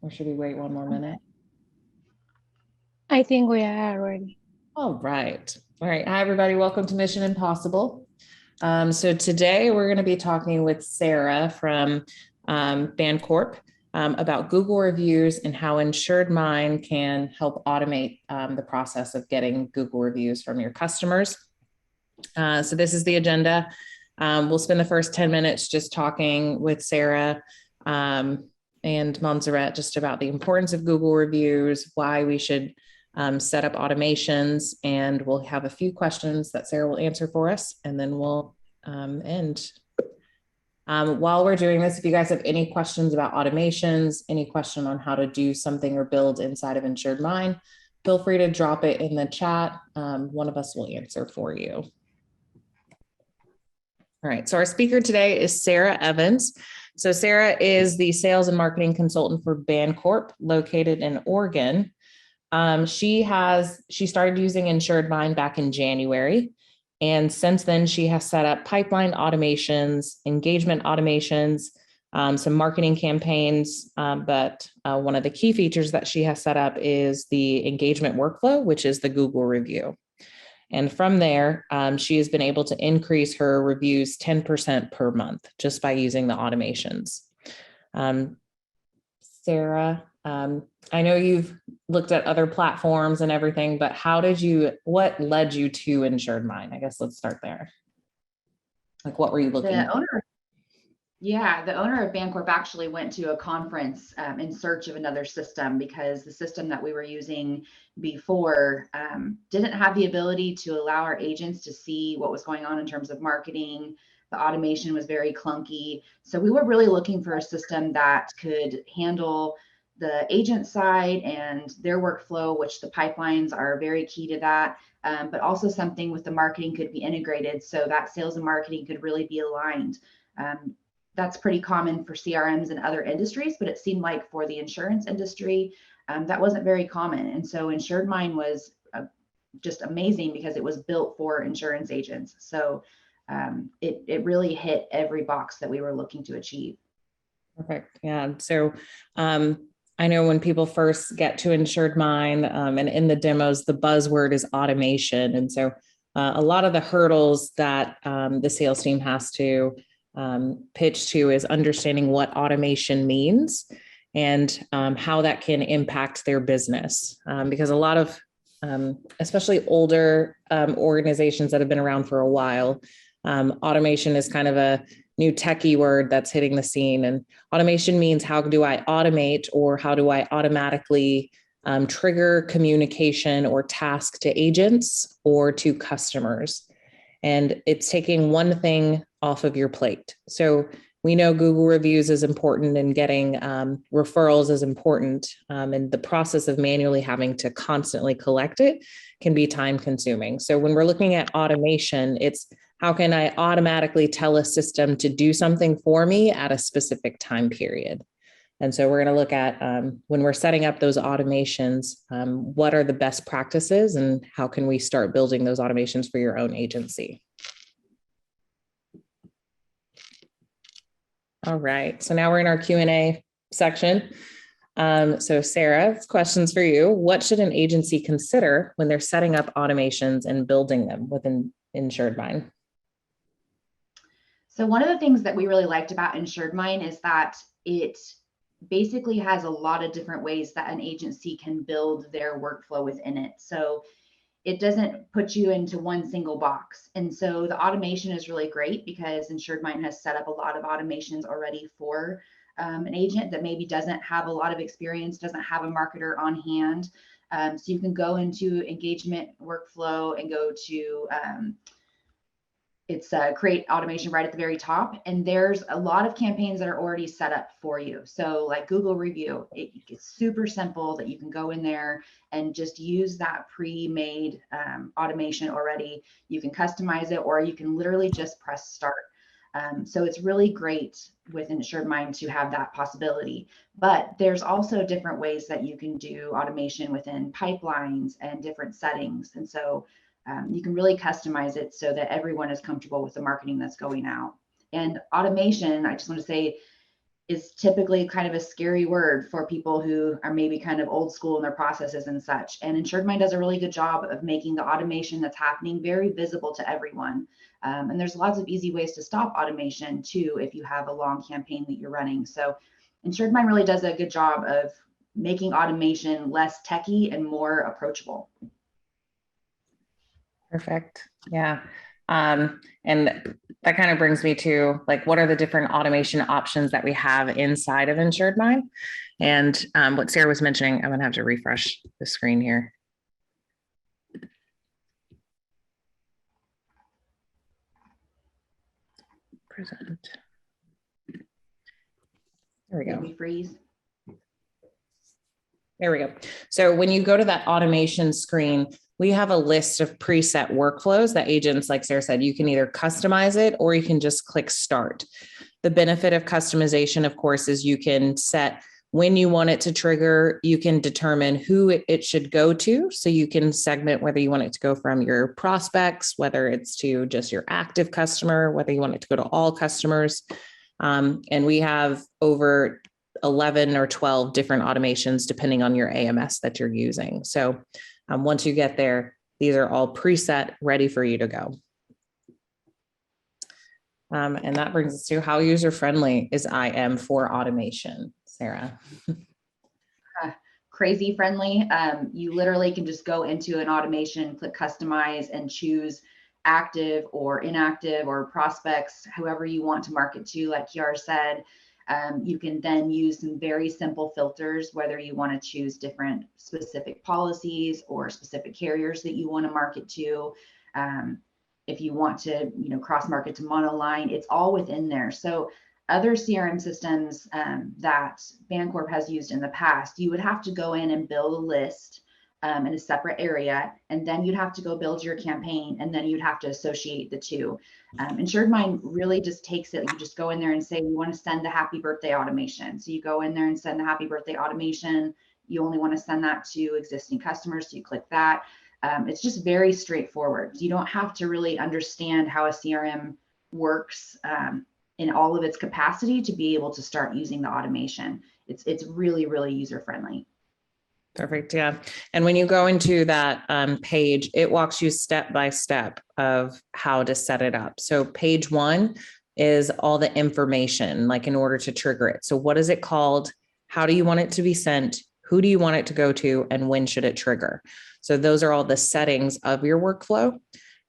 Or should we wait one more minute? I think we are ready. All right. All right. Hi, everybody. Welcome to Mission Impossible. So today we're going to be talking with Sarah from Bancorp about Google reviews and how InsuredMine can help automate the process of getting Google reviews from your customers. So this is the agenda. We'll spend the first 10 minutes just talking with Sarah and Montserrat just about the importance of Google reviews, why we should set up automations, and we'll have a few questions that Sarah will answer for us, and then we'll end. While we're doing this, if you guys have any questions about automations, any question on how to do something or build inside of InsuredMine, feel free to drop it in the chat. One of us will answer for you. All right, so our speaker today is Sarah Evans. So Sarah is the sales and marketing consultant for Bancorp, located in Oregon. She started using InsuredMine back in January. And since then, she has set up pipeline automations, engagement automations, some marketing campaigns. But one of the key features that she has set up is the engagement workflow, which is the Google review. And from there, she has been able to increase her reviews 10% per month just by using the automations. Sarah, I know you've looked at other platforms and everything, but what led you to InsuredMine? I guess let's start there. Like, what were you looking at? The owner of Bancorp actually went to a conference in search of another system because the system that we were using before didn't have the ability to allow our agents to see what was going on in terms of marketing. The automation was very clunky. So we were really looking for a system that could handle the agent side and their workflow, which the pipelines are very key to that, but also something with the marketing could be integrated so that sales and marketing could really be aligned. That's pretty common for CRMs in other industries, but it seemed like for the insurance industry, that wasn't very common. And so InsuredMine was just amazing because it was built for insurance agents. So it really hit every box that we were looking to achieve. Perfect. Yeah. So I know when people first get to InsuredMine and in the demos, the buzzword is automation. And so a lot of the hurdles that the sales team has to pitch to is understanding what automation means and how that can impact their business. Because a lot of, especially older organizations that have been around for a while, automation is kind of a new techie word that's hitting the scene. And automation means how do I automate or how do I automatically trigger communication or task to agents or to customers. And it's taking one thing off of your plate. So we know Google reviews is important and getting referrals is important. And the process of manually having to constantly collect it can be time consuming. So when we're looking at automation, it's how can I automatically tell a system to do something for me at a specific time period? And so we're going to look at when we're setting up those automations, what are the best practices and how can we start building those automations for your own agency? All right, so now we're in our Q&A section. So Sarah, questions for you. What should an agency consider when they're setting up automations and building them within InsuredMine? So one of the things that we really liked about InsuredMine is that it basically has a lot of different ways that an agency can build their workflow within it. So it doesn't put you into one single box. And so the automation is really great because InsuredMine has set up a lot of automations already for an agent that maybe doesn't have a lot of experience, doesn't have a marketer on hand. So you can go into engagement workflow and go to create automation right at the very top. And there's a lot of campaigns that are already set up for you. So like Google review, it's super simple that you can go in there and just use that pre-made automation already. You can customize it, or you can literally just press start. So it's really great with InsuredMine to have that possibility. But there's also different ways that you can do automation within pipelines and different settings. And so you can really customize it so that everyone is comfortable with the marketing that's going out. And automation, I just want to say, is typically kind of a scary word for people who are maybe kind of old school in their processes and such. And InsuredMine does a really good job of making the automation that's happening very visible to everyone. And there's lots of easy ways to stop automation too, if you have a long campaign that you're running. So InsuredMine really does a good job of making automation less techy and more approachable. Perfect. Yeah. And that kind of brings me to like, what are the different automation options that we have inside of InsuredMine? And what Sarah was mentioning, I'm going to have to refresh the screen here. Present. There we go. Maybe freeze. There we go. So when you go to that automation screen, we have a list of preset workflows that agents, like Sarah said, you can either customize it or you can just click start. The benefit of customization, of course, is you can set when you want it to trigger. You can determine who it should go to. So you can segment whether you want it to go from your prospects, whether it's to just your active customer, whether you want it to go to all customers. And we have over 11 or 12 different automations depending on your AMS that you're using. So once you get there, these are all preset, ready for you to go. And that brings us to how user-friendly is IM for automation, Sarah? Crazy friendly. You literally can just go into an automation, click customize, and choose active or inactive or prospects, however you want to market to, like Kiara said. You can then use some very simple filters, whether you want to choose different specific policies or specific carriers that you want to market to. If you want to, cross market to monoline, it's all within there. So other CRM systems that Bancorp has used in the past, you would have to go in and build a list in a separate area, and then you'd have to go build your campaign, and then you'd have to associate the two. InsuredMine really just takes it. You just go in there and say, you want to send the happy birthday automation. So you go in there and send the happy birthday automation. You only want to send that to existing customers. So you click that. It's just very straightforward. You don't have to really understand how a CRM works in all of its capacity to be able to start using the automation. It's really, really user-friendly. Perfect. Yeah. And when you go into that page, it walks you step by step of how to set it up. So page 1 is all the information, like in order to trigger it. So what is it called? How do you want it to be sent? Who do you want it to go to? And when should it trigger? So those are all the settings of your workflow.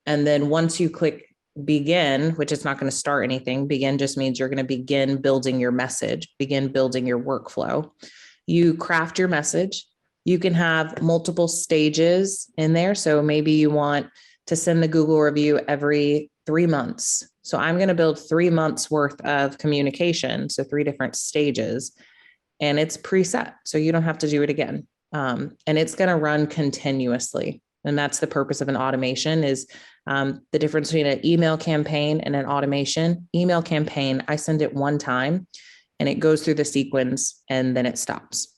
And then once you click begin, which is not going to start anything, begin just means you're going to begin building your message, begin building your workflow. You craft your message. You can have multiple stages in there. So maybe you want to send the Google review every 3 months. So I'm going to build 3 months worth of communication. So 3 different stages, and it's preset. So you don't have to do it again. And it's going to run continuously. And that's the purpose of an automation is the difference between an email campaign and an automation. Email campaign, I send it one time and it goes through the sequence and then it stops.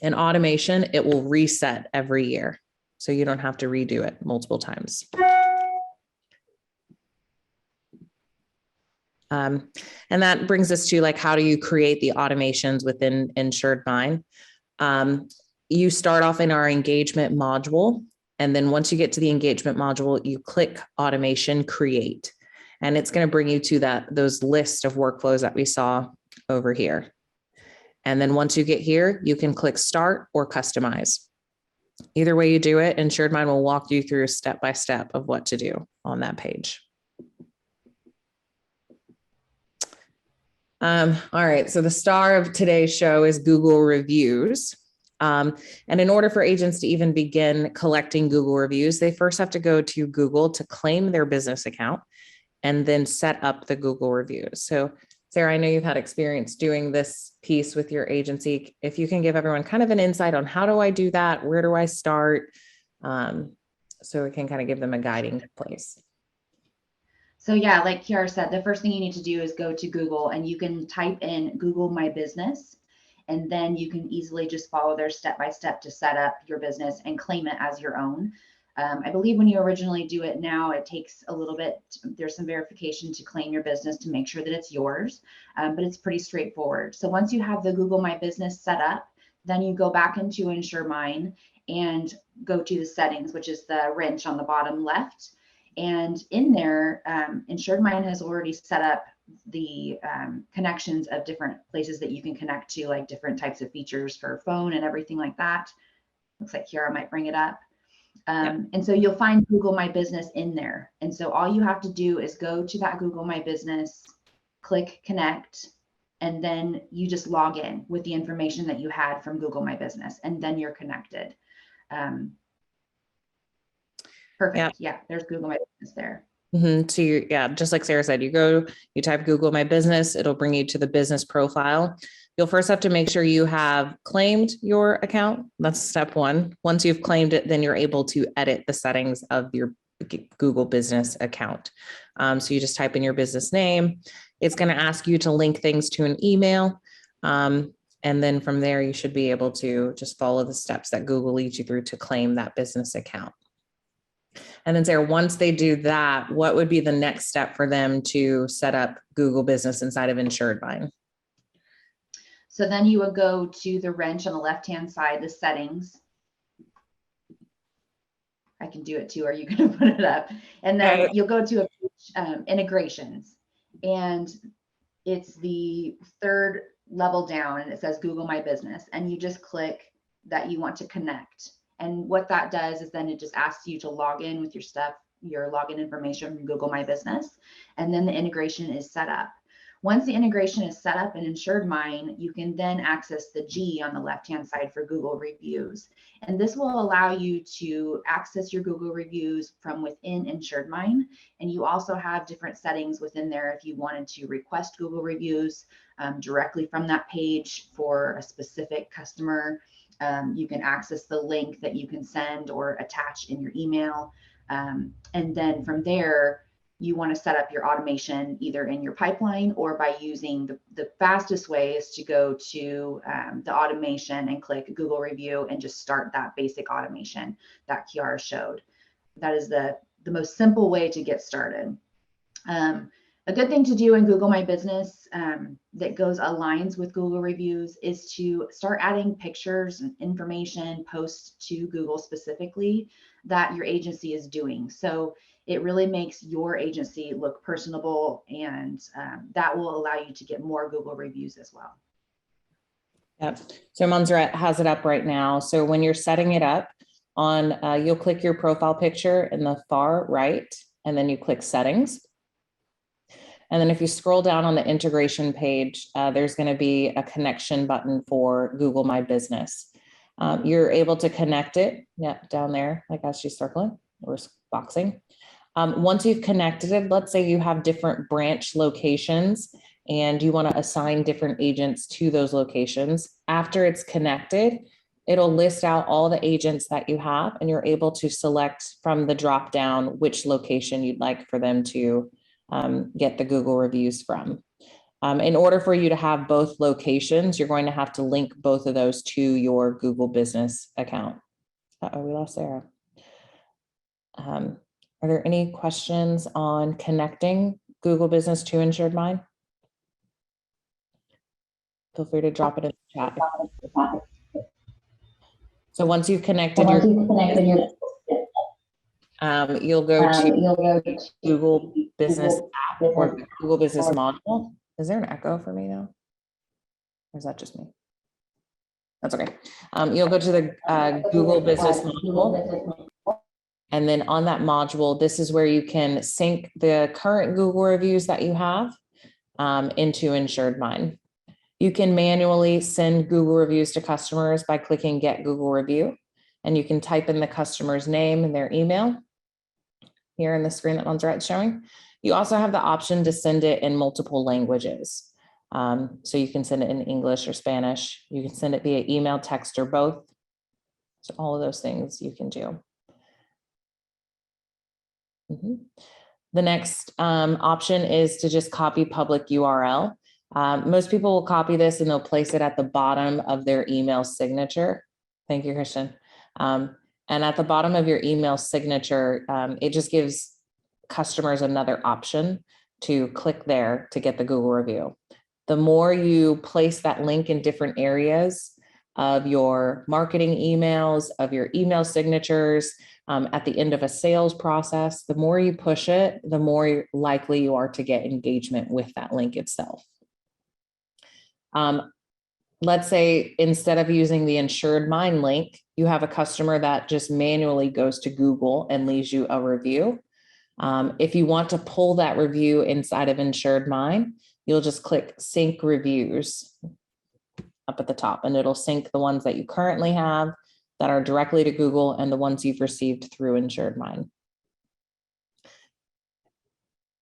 In automation, it will reset every year. So you don't have to redo it multiple times. And that brings us to like, how do you create the automations within InsuredMine? You start off in our engagement module. And then once you get to the engagement module, you click automation create. And it's going to bring you to those list of workflows that we saw over here. And then once you get here, you can click start or customize. Either way you do it, InsuredMine will walk you through step by step of what to do on that page. All right, so the star of today's show is Google reviews. And in order for agents to even begin collecting Google reviews, they first have to go to Google to claim their business account and then set up the Google reviews. So Sarah, I know you've had experience doing this piece with your agency. If you can give everyone kind of an insight on how do I do that? Where do I start? So we can kind of give them a guiding place. So yeah, like Kiara said, the first thing you need to do is go to Google and you can type in Google My Business, and then you can easily just follow their step-by-step to set up your business and claim it as your own. I believe when you originally do it now, it takes a little bit. There's some verification to claim your business to make sure that it's yours, but it's pretty straightforward. So once you have the Google My Business set up, then you go back into InsuredMine and go to the settings, which is the wrench on the bottom left. And in there, InsuredMine has already set up the connections of different places that you can connect to, like different types of features for phone and everything like that. Looks like Kiara might bring it up. And so you'll find Google My Business in there. And so all you have to do is go to that Google My Business, click connect, and then you just log in with the information that you had from Google My Business, and then you're connected. Perfect. Yeah, there's Google My Business there. So yeah, just like Sarah said, you type Google My Business, it'll bring you to the business profile. You'll first have to make sure you have claimed your account. That's step one. Once you've claimed it, then you're able to edit the settings of your Google Business account. So you just type in your business name. It's going to ask you to link things to an email. And then from there, you should be able to just follow the steps that Google leads you through to claim that business account. And then Sarah, once they do that, what would be the next step for them to set up Google Business inside of InsuredMine? So then you would go to the wrench on the left-hand side, the settings. I can do it too, or you can put it up. And then you'll go to integrations. And it's the third level down, and it says Google My Business. And you just click that you want to connect. And what that does is then it just asks you to log in with your stuff, your login information from Google My Business. And then the integration is set up. Once the integration is set up in InsuredMine, you can then access the G on the left-hand side for Google reviews. And this will allow you to access your Google reviews from within InsuredMine. And you also have different settings within there if you wanted to request Google reviews directly from that page for a specific customer. You can access the link that you can send or attach in your email. And then from there, you want to set up your automation either in your pipeline or by using the fastest way is to go to the automation and click Google review and just start that basic automation that Kiara showed. That is the most simple way to get started. A good thing to do in Google My Business that aligns with Google reviews is to start adding pictures and information, posts to Google specifically that your agency is doing. So it really makes your agency look personable, and that will allow you to get more Google reviews as well. Yep. So Montserrat has it up right now. So when you're setting it up you'll click your profile picture in the far right, and then you click settings. And then if you scroll down on the integration page, there's going to be a connection button for Google My Business. You're able to connect it, down there, like as she's circling or boxing. Once you've connected it, let's say you have different branch locations and you want to assign different agents to those locations. After it's connected, it'll list out all the agents that you have, and you're able to select from the drop down which location you'd like for them to get the Google reviews from. In order for you to have both locations, you're going to have to link both of those to your Google Business account. We lost Sarah. Are there any questions on connecting Google Business to InsuredMine? Feel free to drop it in the chat. So once you've connected you'll go to Google Business app or Google Business module. Is there an echo for me now? Or is that just me? That's okay. You'll go to the Google Business module. And then on that module, this is where you can sync the current Google reviews that you have into InsuredMine. You can manually send Google reviews to customers by clicking Get Google Review. And you can type in the customer's name and their email here in the screen that Montserrat's showing. You also have the option to send it in multiple languages. So you can send it in English or Spanish. You can send it via email, text, or both. So all of those things you can do. The next option is to just copy public URL. Most people will copy this and they'll place it at the bottom of their email signature. Thank you, Christian. And And at the bottom of your email signature, it just gives customers another option to click there to get the Google review. The more you place that link in different areas of your marketing emails, of your email signatures, at the end of a sales process, the more you push it, the more likely you are to get engagement with that link itself. Let's say instead of using the InsuredMine link, you have a customer that just manually goes to Google and leaves you a review. If you want to pull that review inside of InsuredMine, you'll just click sync reviews up at the top, and it'll sync the ones that you currently have that are directly to Google and the ones you've received through InsuredMine.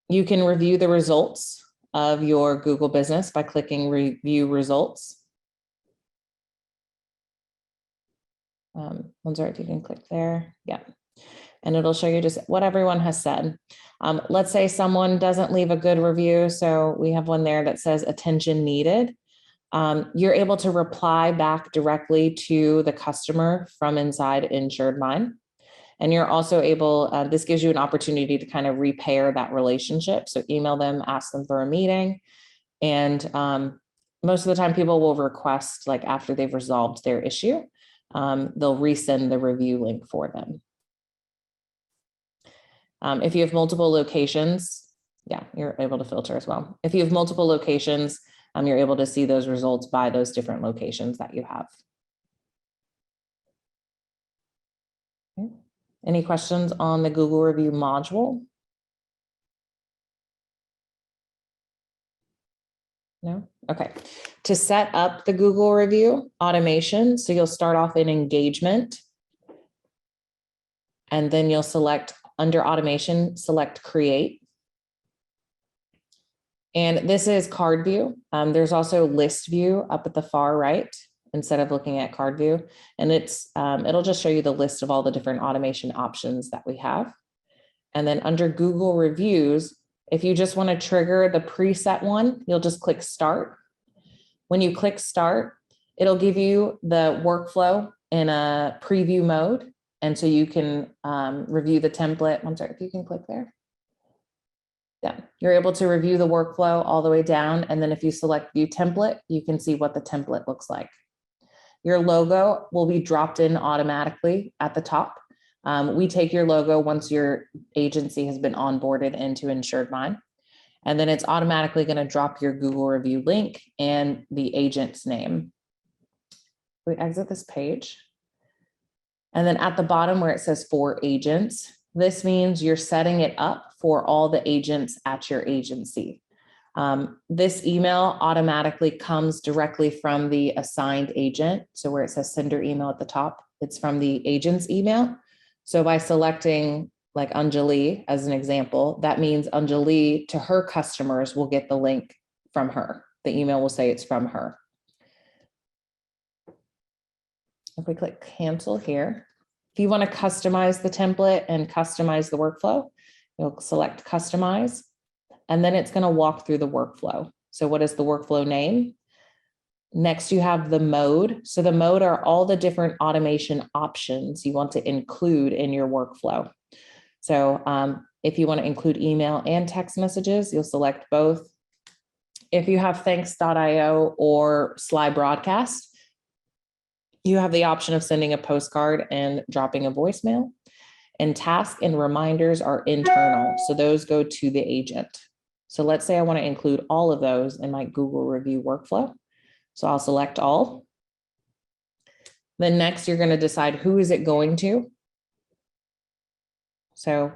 You can review the results of your Google business by clicking review results. One's right, if you can click there, yeah. And it'll show you just what everyone has said. Let's say someone doesn't leave a good review. So we have one there that says attention needed. You're able to reply back directly to the customer from inside InsuredMine. And you're also able, this gives you an opportunity to kind of repair that relationship. So email them, ask them for a meeting. And most of the time people will request, like after they've resolved their issue, they'll resend the review link for them. If you have multiple locations, yeah, you're able to filter as well. If you have multiple locations, you're able to see those results by those different locations that you have. Okay. Any questions on the Google review module? No? Okay. To set up the Google review automation, so you'll start off in engagement, and then you'll select under automation, select create. And this is card view. There's also list view up at the far right instead of looking at card view. And it's it'll just show you the list of all the different automation options that we have. And then under Google reviews, if you just want to trigger the preset one, you'll just click start. When you click start, it'll give you the workflow in a preview mode. And so you can review the template. I'm sorry, if you can click there. Yeah, you're able to review the workflow all the way down. And then if you select view template, you can see what the template looks like. Your logo will be dropped in automatically at the top. We take your logo once your agency has been onboarded into InsuredMine. And then it's automatically going to drop your Google review link and the agent's name. We exit this page. And then at the bottom where it says for agents, this means you're setting it up for all the agents at your agency. This email automatically comes directly from the assigned agent. So where it says sender email at the top, it's from the agent's email. So by selecting like Anjali as an example, that means Anjali to her customers will get the link from her. The email will say it's from her. If we click cancel here, if you want to customize the template and customize the workflow, you'll select customize, and then it's going to walk through the workflow. So what is the workflow name? Next, you have the mode. So the mode are all the different automation options you want to include in your workflow. So if you want to include email and text messages, you'll select both. If you have thanks.io or Sly Broadcast, you have the option of sending a postcard and dropping a voicemail. And tasks and reminders are internal. So those go to the agent. So let's say I want to include all of those in my Google review workflow. So I'll select all. Then next, you're going to decide who is it going to. So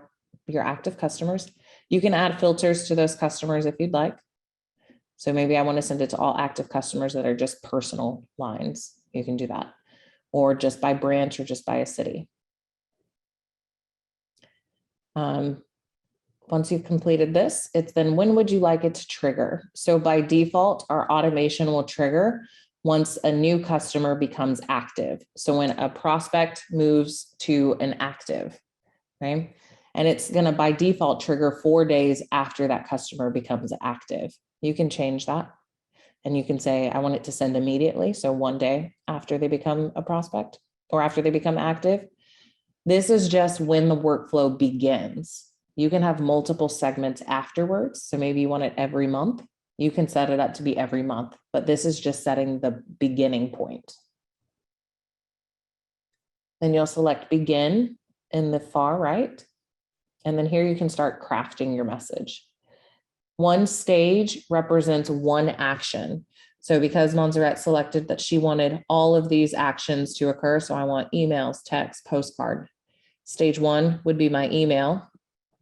your active customers, you can add filters to those customers if you'd like. So maybe I want to send it to all active customers that are just personal lines. You can do that, or just by branch or just by a city. Once you've completed this, it's then when would you like it to trigger? So by default, our automation will trigger once a new customer becomes active. So when a prospect moves to an active, right? And it's going to by default trigger 4 days after that customer becomes active. You can change that. And you can say, I want it to send immediately. So 1 day after they become a prospect or after they become active. This is just when the workflow begins. You can have multiple segments afterwards. So maybe you want it every month. You can set it up to be every month, but this is just setting the beginning point. Then you'll select begin in the far right. And then here you can start crafting your message. One stage represents one action. So because Montserrat selected that she wanted all of these actions to occur, so I want emails, text, postcard. Stage one would be my email.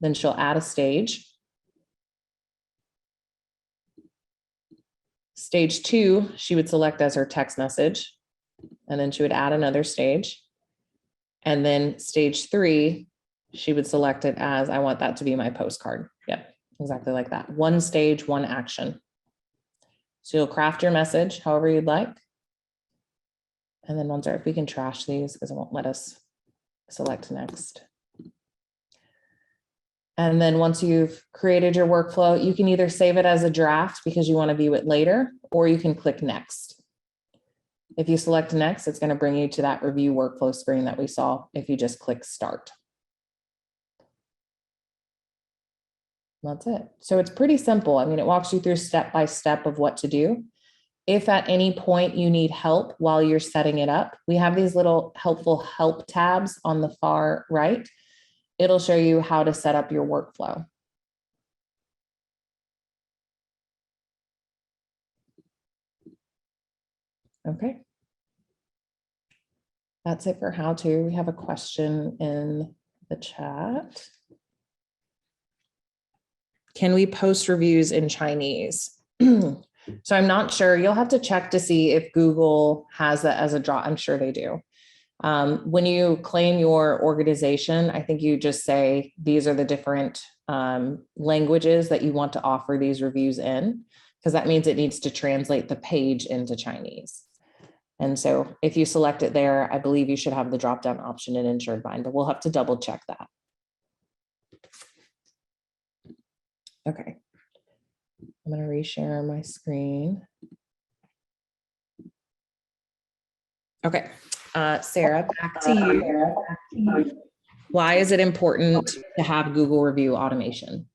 Then she'll add a stage. Stage two, she would select as her text message, and then she would add another stage. And then stage three, she would select it as, I want that to be my postcard. Yep, exactly like that. One stage, one action. So you'll craft your message however you'd like. And then Montserrat, if we can trash these because it won't let us select next. And then once you've created your workflow, you can either save it as a draft because you want to view it later, or you can click next. If you select next, it's going to bring you to that review workflow screen that we saw if you just click start. That's it. So it's pretty simple. I mean, it walks you through step by step of what to do. If at any point you need help while you're setting it up, we have these little helpful help tabs on the far right. It'll show you how to set up your workflow. Okay. That's it for how to. We have a question in the chat. Can we post reviews in Chinese? So I'm not sure. You'll have to check to see if Google has that as a draw. I'm sure they do. When you claim your organization, I think you just say, these are the different languages that you want to offer these reviews in, because that means it needs to translate the page into Chinese. And so if you select it there, I believe you should have the drop-down option in InsuredMine, but we'll have to double check that. Okay. I'm going to reshare my screen. Okay. Sarah, back to you. Why is it important to have Google review automation?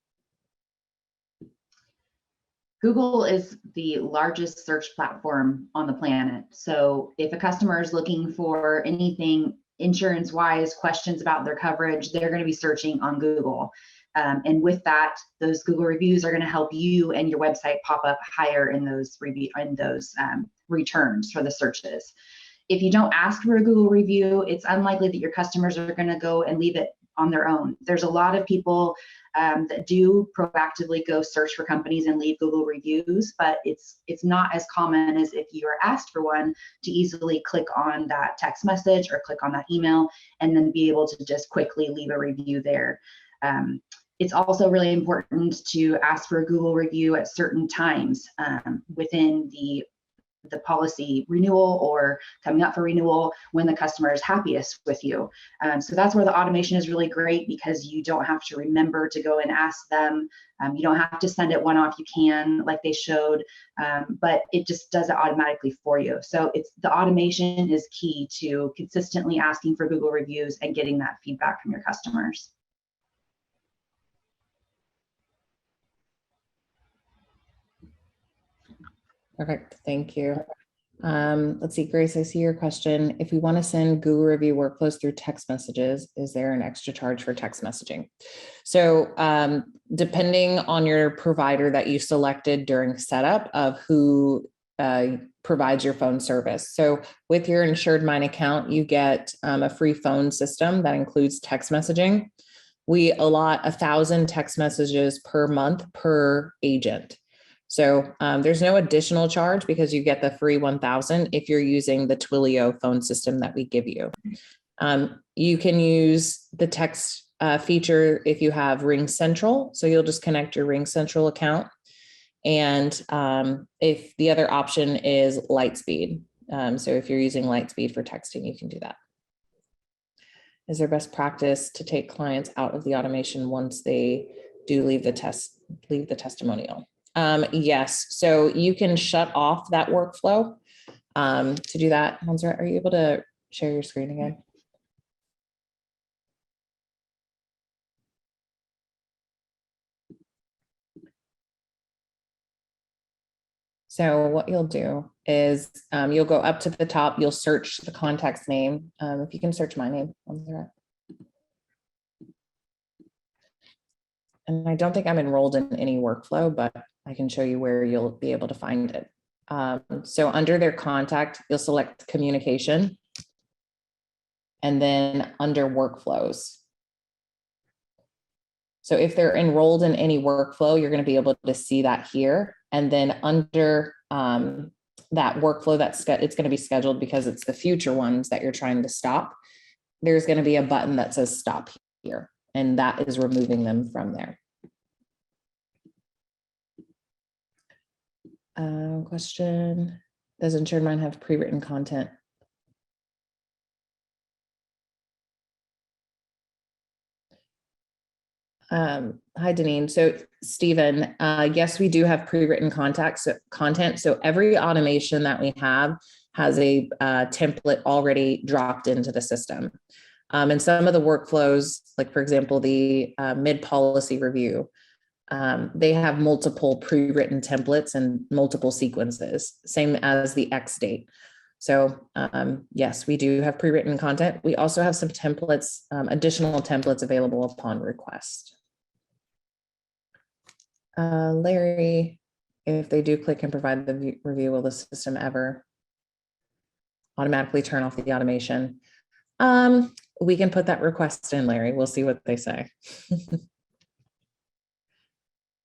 Google is the largest search platform on the planet. So if a customer is looking for anything insurance-wise, questions about their coverage, they're going to be searching on Google. And with that, those Google reviews are going to help you and your website pop up higher in those returns for the searches. If you don't ask for a Google review, it's unlikely that your customers are going to go and leave it on their own. There's a lot of people that do proactively go search for companies and leave Google reviews, but it's not as common as if you are asked for one to easily click on that text message or click on that email and then be able to just quickly leave a review there. It's also really important to ask for a Google review at certain times within the policy renewal or coming up for renewal when the customer is happiest with you. So that's where the automation is really great, because you don't have to remember to go and ask them. You don't have to send it one off. You can, like they showed, but it just does it automatically for you. So the automation is key to consistently asking for Google reviews and getting that feedback from your customers. Perfect. Thank you. Let's see, Grace, I see your question. If we want to send Google review workflows through text messages, is there an extra charge for text messaging? So depending on your provider that you selected during setup of who provides your phone service. So with your InsuredMine account, you get a free phone system that includes text messaging. We allot 1,000 text messages per month per agent. So there's no additional charge because you get the free 1,000 if you're using the Twilio phone system that we give you. You can use the text feature if you have Ring Central. So you'll just connect your Ring Central account. And if the other option is Lightspeed. So if you're using Lightspeed for texting, you can do that. Is there best practice to take clients out of the automation once they do leave the testimonial? Yes. So you can shut off that workflow. To do that, Montserrat, are you able to share your screen again? So what you'll do is you'll go up to the top, you'll search the contact's name. If you can search my name on there. And I don't think I'm enrolled in any workflow, but I can show you where you'll be able to find it. So under their contact, you'll select communication. And then under workflows. So if they're enrolled in any workflow, you're going to be able to see that here. And then under that workflow, it's going to be scheduled because it's the future ones that you're trying to stop. There's going to be a button that says stop here, and that is removing them from there. Question, does InsuredMine have pre-written content? Hi, Deneen. So Stephen, yes, we do have pre-written content. So every automation that we have has a template already dropped into the system. And some of the workflows, like for example, the mid-policy review, they have multiple pre-written templates and multiple sequences, same as the X date. So yes, we do have pre-written content. We also have some templates, additional templates available upon request. Larry, if they do click and provide the review, will the system ever automatically turn off the automation? We can put that request in, Larry. We'll see what they say.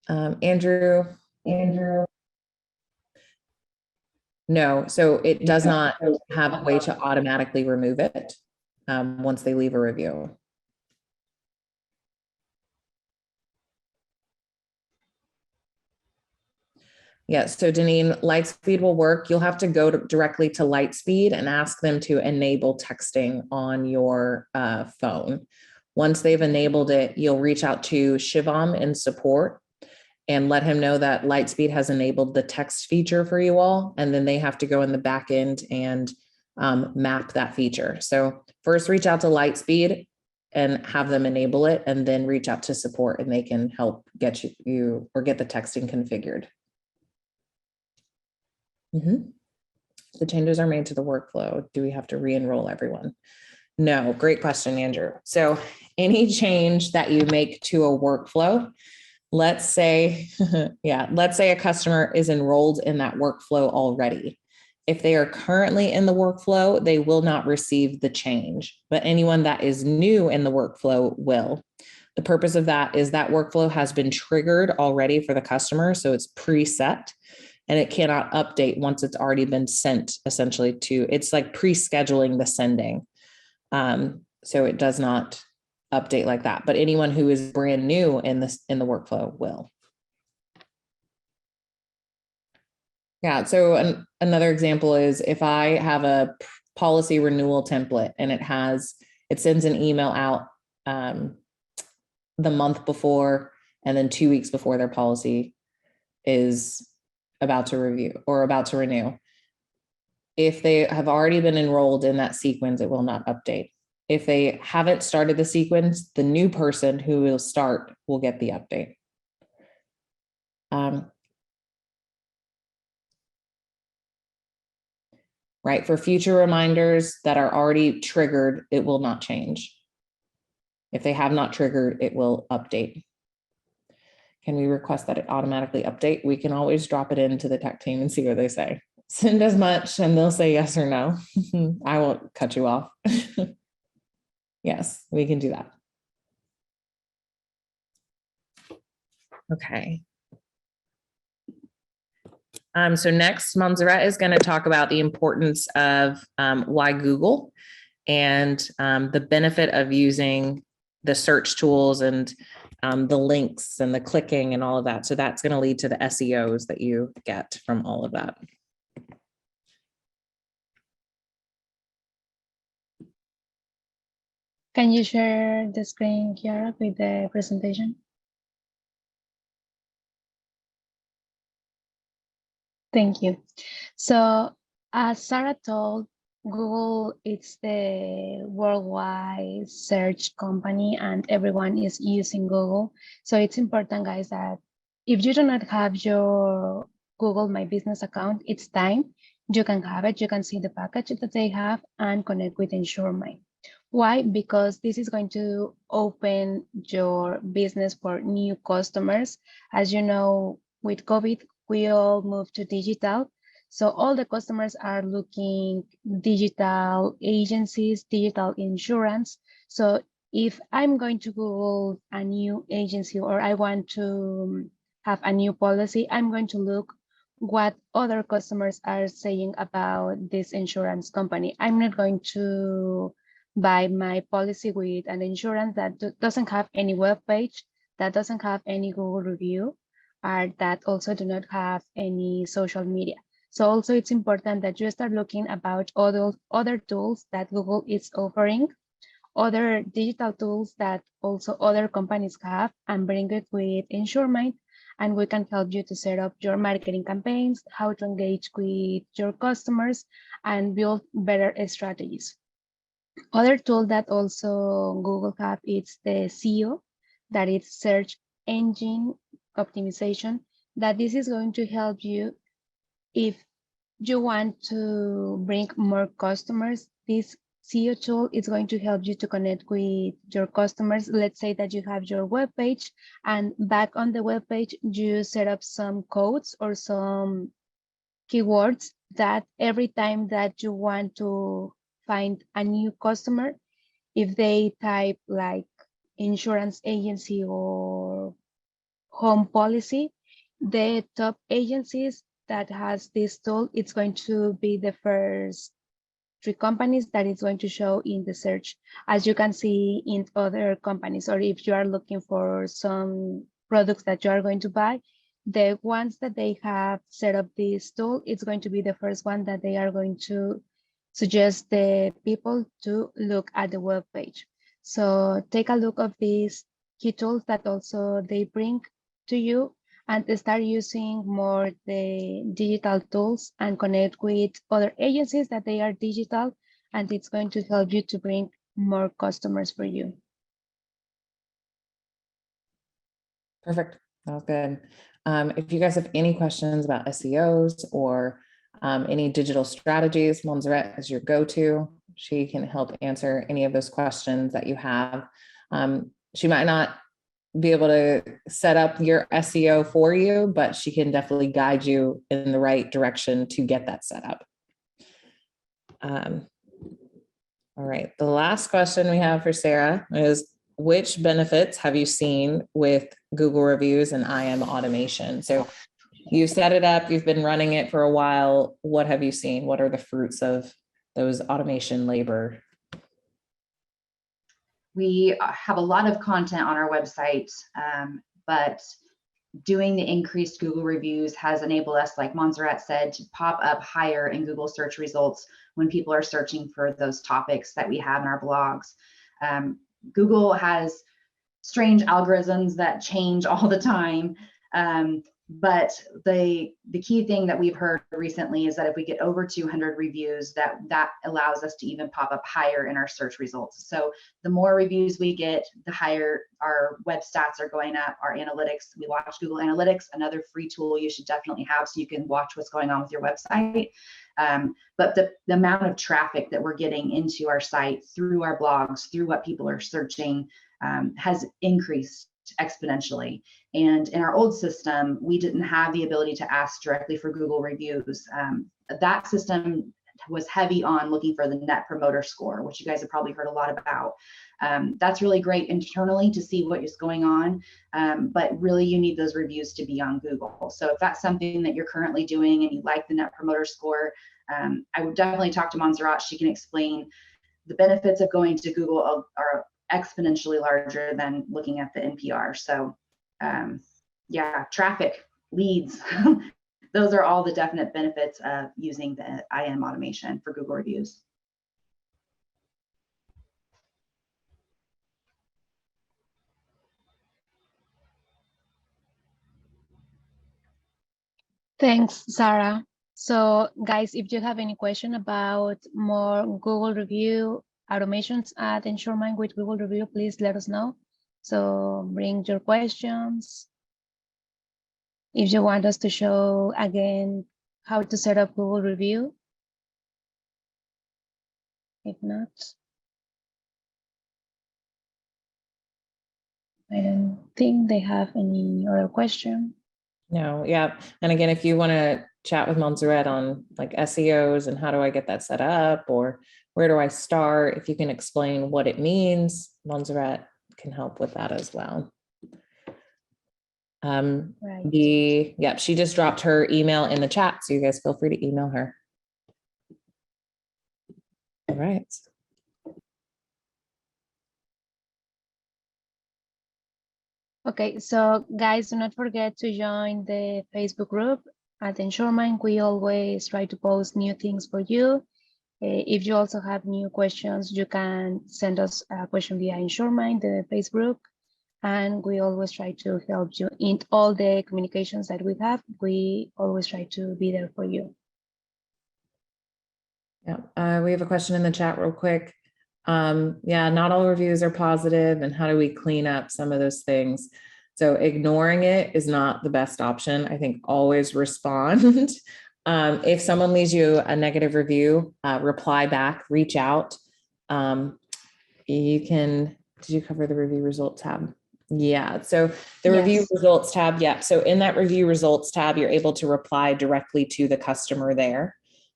Andrew. No, so it does not have a way to automatically remove it once they leave a review. Yes, so Deneen, Lightspeed will work. You'll have to go directly to Lightspeed and ask them to enable texting on your phone. Once they've enabled it, you'll reach out to Shivam in support and let him know that Lightspeed has enabled the text feature for you all. And then they have to go in the back end and map that feature. So first reach out to Lightspeed and have them enable it, and then reach out to support and they can help get you or get the texting configured. The changes are made to the workflow. Do we have to re-enroll everyone? No, great question, Andrew. So any change that you make to a workflow, let's say, let's say a customer is enrolled in that workflow already. If they are currently in the workflow, they will not receive the change, but anyone that is new in the workflow will. The purpose of that is that workflow has been triggered already for the customer, so it's preset. And it cannot update once it's already been sent, essentially, it's like pre-scheduling the sending. So it does not update like that, but anyone who is brand new in the workflow will. Yeah, so another example is if I have a policy renewal template and it sends an email out the month before and then 2 weeks before their policy is about to review or about to renew. If they have already been enrolled in that sequence, it will not update. If they haven't started the sequence, the new person who will start will get the update. Right, for future reminders that are already triggered, it will not change. If they have not triggered, it will update. Can we request that it automatically update? We can always drop it into the tech team and see what they say. Send as much and they'll say yes or no. I won't cut you off. Yes, we can do that. Okay. So next, Montserrat is going to talk about the importance of why Google and the benefit of using the search tools and the links and the clicking and all of that. So that's going to lead to the SEOs that you get from all of that. Can you share the screen, Kiara, with the presentation? Thank you. So as Sarah told, Google is the worldwide search company and everyone is using Google. So it's important, guys, that if you do not have your Google My Business account, it's time. You can have it, you can see the package that they have and connect with InsuredMine. Why? Because this is going to open your business for new customers. As you know, with COVID, we all moved to digital. So all the customers are looking digital agencies, digital insurance. So if I'm going to Google a new agency or I want to have a new policy, I'm going to look what other customers are saying about this insurance company. I'm not going to buy my policy with an insurance that doesn't have any web page, that doesn't have any Google review, or that also do not have any social media. So also it's important that you start looking about other tools that Google is offering, other digital tools that also other companies have, and bring it with InsuredMine, and we can help you to set up your marketing campaigns, how to engage with your customers, and build better strategies. Other tool that also Google have is the SEO, that is search engine optimization, that this is going to help you if you want to bring more customers. This SEO tool is going to help you to connect with your customers. Let's say that you have your web page, and back on the web page, you set up some codes or some keywords that every time that you want to find a new customer, if they type like insurance agency or home policy, the top agencies that has this tool, it's going to be the first 3 companies that it's going to show in the search, as you can see in other companies. Or if you are looking for some products that you are going to buy, the ones that they have set up this tool, it's going to be the first one that they are going to suggest the people to look at the web page. So take a look of these key tools that also they bring to you, and start using more the digital tools and connect with other agencies that they are digital, and it's going to help you to bring more customers for you. Perfect. That was good. If you guys have any questions about SEOs or any digital strategies, Montserrat is your go-to. She can help answer any of those questions that you have. She might not be able to set up your SEO for you, but she can definitely guide you in the right direction to get that set up. All right. The last question we have for Sarah is, which benefits have you seen with Google reviews and IM automation? So you set it up, you've been running it for a while. What have you seen? What are the fruits of those automation labor? We have a lot of content on our website, but doing the increased Google reviews has enabled us, like Montserrat said, to pop up higher in Google search results when people are searching for those topics that we have in our blogs. Google has strange algorithms that change all the time. But the key thing that we've heard recently is that if we get over 200 reviews, that allows us to even pop up higher in our search results. So the more reviews we get, the higher our web stats are going up, our analytics. We watch Google Analytics, another free tool you should definitely have so you can watch what's going on with your website. But the amount of traffic that we're getting into our site through our blogs, through what people are searching, has increased exponentially. And in our old system, we didn't have the ability to ask directly for Google reviews. That system was heavy on looking for the Net Promoter Score, which you guys have probably heard a lot about. That's really great internally to see what is going on, but really you need those reviews to be on Google. So if that's something that you're currently doing and you like the Net Promoter Score, I would definitely talk to Montserrat. She can explain the benefits of going to Google are exponentially larger than looking at the NPR. So yeah, traffic, leads, those are all the definite benefits of using the IM automation for Google reviews. Thanks, Sarah. So guys, if you have any question about more Google review automations at InsuredMine with Google review, please let us know. So bring your questions. If you want us to show again how to set up Google review. If not, I don't think they have any other question. No, yeah. And again, if you want to chat with Montserrat on like SEOs and how do I get that set up, or where do I start, if you can explain what it means, Montserrat can help with that as well. Right. Yep, she just dropped her email in the chat, so you guys feel free to email her. All right. Okay, so guys, do not forget to join the Facebook group. At InsuredMine, we always try to post new things for you. If you also have new questions, you can send us a question via InsuredMine, the Facebook, and we always try to help you in all the communications that we have. We always try to be there for you. Yeah, we have a question in the chat real quick. Yeah, not all reviews are positive, and how do we clean up some of those things? So ignoring it is not the best option. I think always respond. If someone leaves you a negative review, reply back, reach out. You can, did you cover the review results tab? Yeah, so the review results tab, yeah. So in that review results tab, you're able to reply directly to the customer there.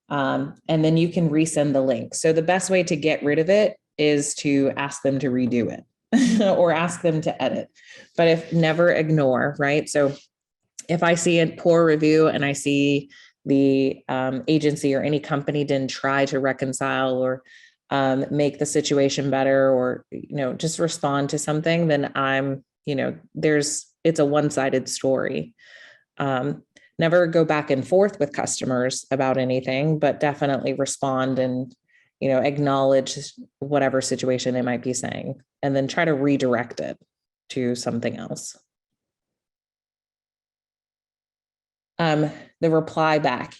And then you can resend the link. So the best way to get rid of it is to ask them to redo it or ask them to edit, but if never ignore, right? So if I see a poor review and I see the agency or any company didn't try to reconcile or make the situation better, or, just respond to something, then I'm, it's a one-sided story. Never go back and forth with customers about anything, but definitely respond and, acknowledge whatever situation they might be saying, and then try to redirect it to something else. The reply back.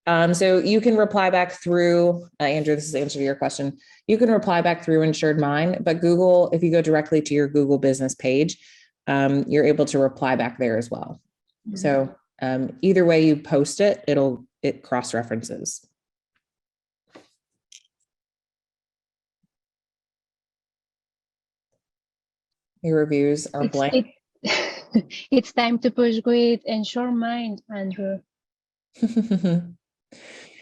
So you can reply back through, Andrew, this is the answer to your question. You can reply back through InsuredMine, but Google, if you go directly to your Google business page, you're able to reply back there as well. Mm-hmm. So either way you post it, it cross-references. Your reviews are blank. It's time to push with InsuredMine, Andrew.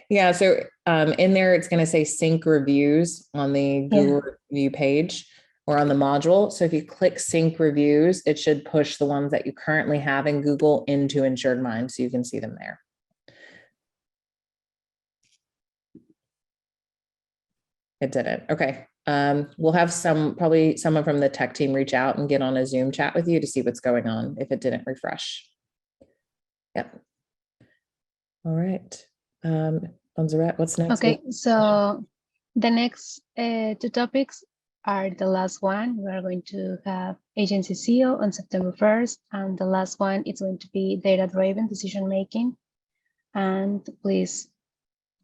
Yeah, so in there, it's going to say sync reviews on the Google review page or on the module. So if you click sync reviews, it should push the ones that you currently have in Google into InsuredMine, so you can see them there. It didn't. Okay. We'll have probably someone from the tech team reach out and get on a Zoom chat with you to see what's going on if it didn't refresh. Yep. All right. Montserrat, what's next? Okay, so the next two topics are the last one. We are going to have agency CEO on September 1st, and the last one is going to be data-driven decision-making. And please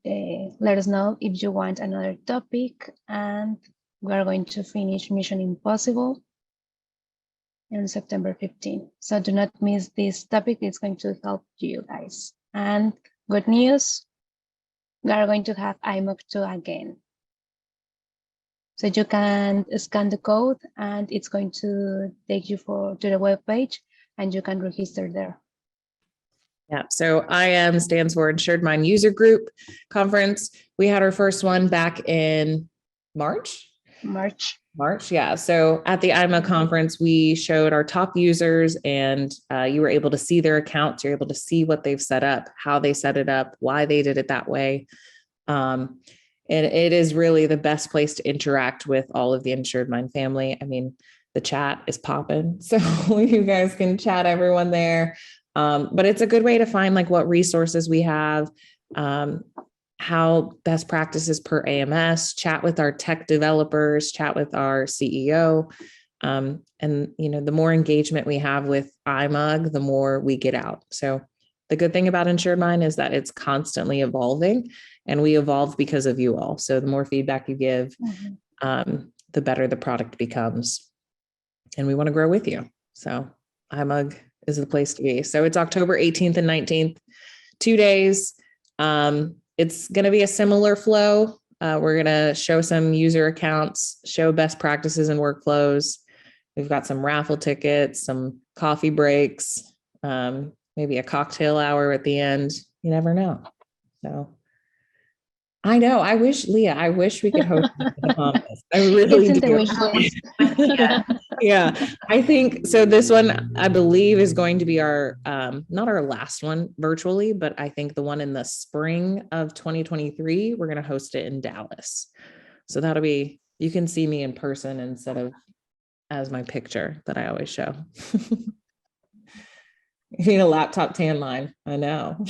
let us know if you want another topic, and we are going to finish Mission Impossible on September 15th. So do not miss this topic. It's going to help you guys. And good news, we are going to have IMOC 2 again. So you can scan the code and it's going to take you to the web page and you can register there. Yeah, so IM stands for InsuredMine User Group Conference. We had our first one back in March, yeah. So at the IMA conference, we showed our top users, and you were able to see their accounts. You're able to see what they've set up, how they set it up, why they did it that way. And it is really the best place to interact with all of the InsuredMine family. I mean, the chat is popping, so you guys can chat everyone there. But it's a good way to find like what resources we have, how best practices per AMS, chat with our tech developers, chat with our CEO. And, the more engagement we have with IMUG, the more we get out. So the good thing about InsuredMine is that it's constantly evolving, and we evolve because of you all. So the more feedback you give, the better the product becomes. And we want to grow with you. So IMUG is the place to be. So it's October 18th and 19th, 2 days. It's going to be a similar flow. We're going to show some user accounts, show best practices and workflows. We've got some raffle tickets, some coffee breaks, maybe a cocktail hour at the end. You never know. So I know. I wish we could host the Bahamas. I really It's in the do. wish list. Yeah. Yeah, I think so. This one, I believe, is going to be our not our last one virtually, but I think the one in the spring of 2023, we're going to host it in Dallas. So that'll be, you can see me in person instead of as my picture that I always show. You need a laptop tan line. I know.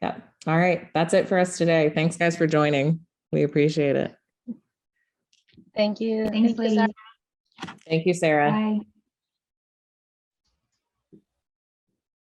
Yeah. All right. That's it for us today. Thanks, guys, for joining. We appreciate it. Thank you. Thanks, Thank you, Sarah. Lee. Thank you, Sarah. Bye.